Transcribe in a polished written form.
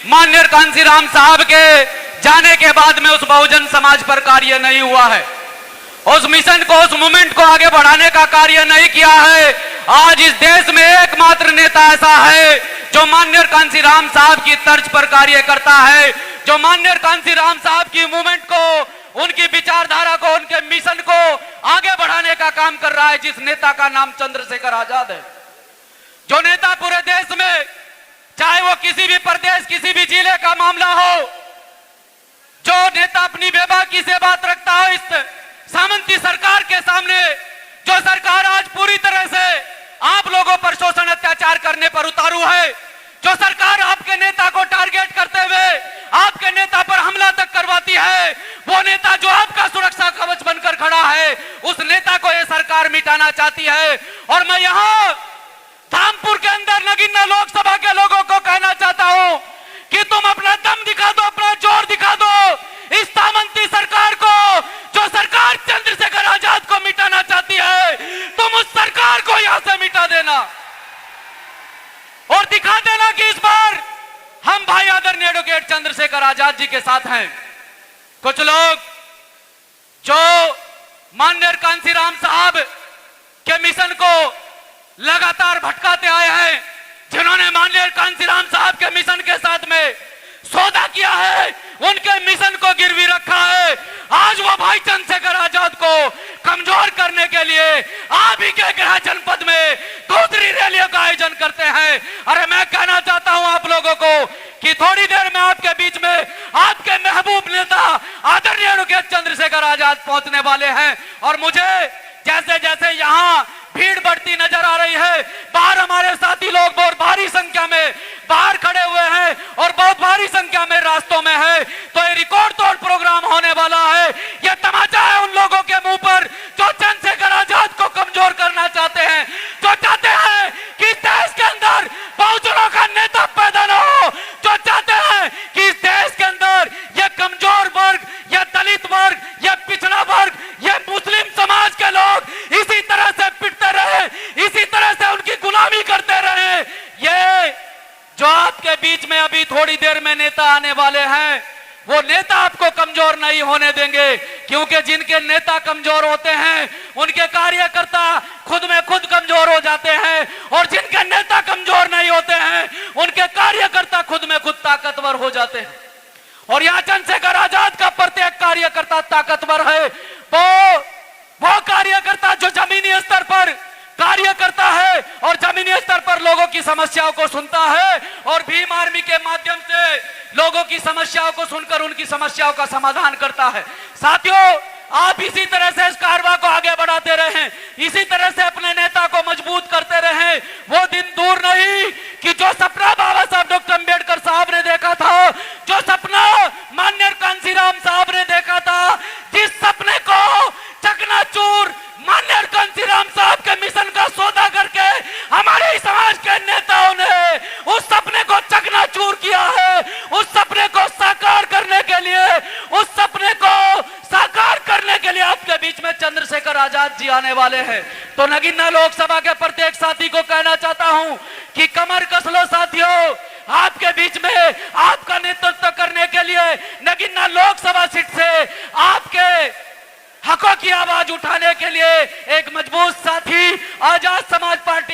माननीय कांसीराम साहब के जाने के बाद में उस बहुजन समाज पर कार्य नहीं हुआ है, उस मिशन को, उस मूवमेंट को आगे बढ़ाने का कार्य नहीं किया है। आज इस देश में एकमात्र नेता ऐसा है जो माननीय कांसीराम साहब की तर्ज पर कार्य करता है, जो माननीय कांसीराम साहब की मूवमेंट को, उनकी विचारधारा को, उनके मिशन को आगे बढ़ाने का काम कर रहा है, जिस नेता का नाम चंद्रशेखर आजाद है। जो नेता पूरे देश में, चाहे वो किसी भी प्रदेश, किसी भी जिले का मामला हो, जो नेता अपनी बेबाकी से बात रखता हो इस सामंती सरकार के सामने, जो सरकार आज पूरी तरह से आप लोगों पर शोषण अत्याचार करने पर उतारू है, जो सरकार आपके नेता को टारगेट करते हुए आपके नेता पर हमला तक करवाती है, वो नेता जो आपका सुरक्षा कवच बनकर खड़ा है, उस नेता को ये सरकार मिटाना चाहती है। और मैं यहां धामपुर के अंदर नगीना लोकसभा के लोगों को कहना चाहता हूं कि तुम अपना दम दिखा दो, अपना जोर दिखा दो इस सामंती सरकार को, जो सरकार चंद्रशेखर आजाद को मिटाना चाहती है। तुम उस सरकार को यहां से मिटा देना और दिखा देना कि इस बार हम भाई आदरणीय एडवोकेट चंद्रशेखर आजाद जी के साथ हैं। कुछ लोग जो माननीय कांसीराम साहब के मिशन को लगातार भटकाते आए हैं, जिन्होंने माननीय कांसीराम साहब के मिशन के साथ में सौदा किया है, उनके मिशन को गिरवी रखा है। आज वो भाई चंद्रशेखर आजाद को कमजोर करने के लिए आप ही के गृह जनपद में दूसरी रैलियों का आयोजन करते हैं। अरे मैं कहना चाहता हूं आप लोगों को कि थोड़ी देर में आपके बीच में आपके महबूब नेता आदरणीय एडवोकेट चंद्रशेखर आजाद पहुंचने वाले हैं। और मुझे जैसे जैसे यहां भीड़ बढ़ती नजर आ रही है, बाहर हमारे साथी लोग बहुत भारी संख्या में बाहर खड़े हुए हैं और बहुत भारी संख्या में रास्तों में है, तो ये रिकॉर्ड तोड़ प्रोग्राम होने वाला है। ये तमाचा है उन लोगों के मुंह पर जो चंद्रशेखर आजाद को कमजोर करना चाहते हैं, जो चाहते हैं कि इस देश के अंदर बहुजनों का नेता पैदा न हो, जो चाहते हैं कि इस देश के अंदर ये कमजोर वर्ग, ये दलित वर्ग, ये पिछड़ा वर्ग, ये मुस्लिम समाज के लोग इसी तरह से पिटते रहे, इसी तरह से उनकी गुलामी करते रहे। ये जो आपके बीच में अभी थोड़ी देर में नेता आने वाले हैं, वो नेता आपको कमजोर नहीं होने देंगे, क्योंकि जिनके नेता कमजोर होते हैं उनके कार्यकर्ता खुद में खुद कमजोर हो जाते हैं, और जिनके नेता कमजोर नहीं होते हैं उनके कार्यकर्ता खुद में खुद ताकतवर हो जाते हैं। और यहां चंद्रशेखर आजाद का प्रत्येक कार्यकर्ता ताकतवर है। वो कार्यकर्ता जो जमीनी स्तर पर कार्य करता है और जमीनी स्तर पर लोगों की समस्याओं को सुनता है और भीम आर्मी के माध्यम से लोगों की समस्याओं को सुनकर उनकी समस्याओं का समाधान करता है। साथियों, आप इसी तरह से इस कारवां को आगे बढ़ाते रहें, इसी तरह से अपने नेता को मजबूत करते रहें। वो दिन दूर नहीं कि जो सपना बाबा साहब डॉक्टर अंबेडकर साहब ने देखा था, जो सपना माननीय कांसीराम साहब ने देखा था, जिस सपने को चकनाचूर माननीय कांसीराम साहब के मिशन का सौदा करके हमारे समाज के नेताओं ने उस सपने को चकनाचूर किया है। उस सपने को साकार करने के लिए, उस सपने को साकार करने के लिए आपके बीच में चंद्रशेखर आजाद जी आने वाले हैं। तो नगीना लोकसभा के प्रत्येक साथी को कहना चाहता हूं कि कमर कस लो साथियों, आपके बीच में आपका नेतृत्व करने के लिए नगीना लोकसभा सीट से आपके हकों की आवाज उठाने के लिए एक मजबूत साथी आजाद समाज पार्टी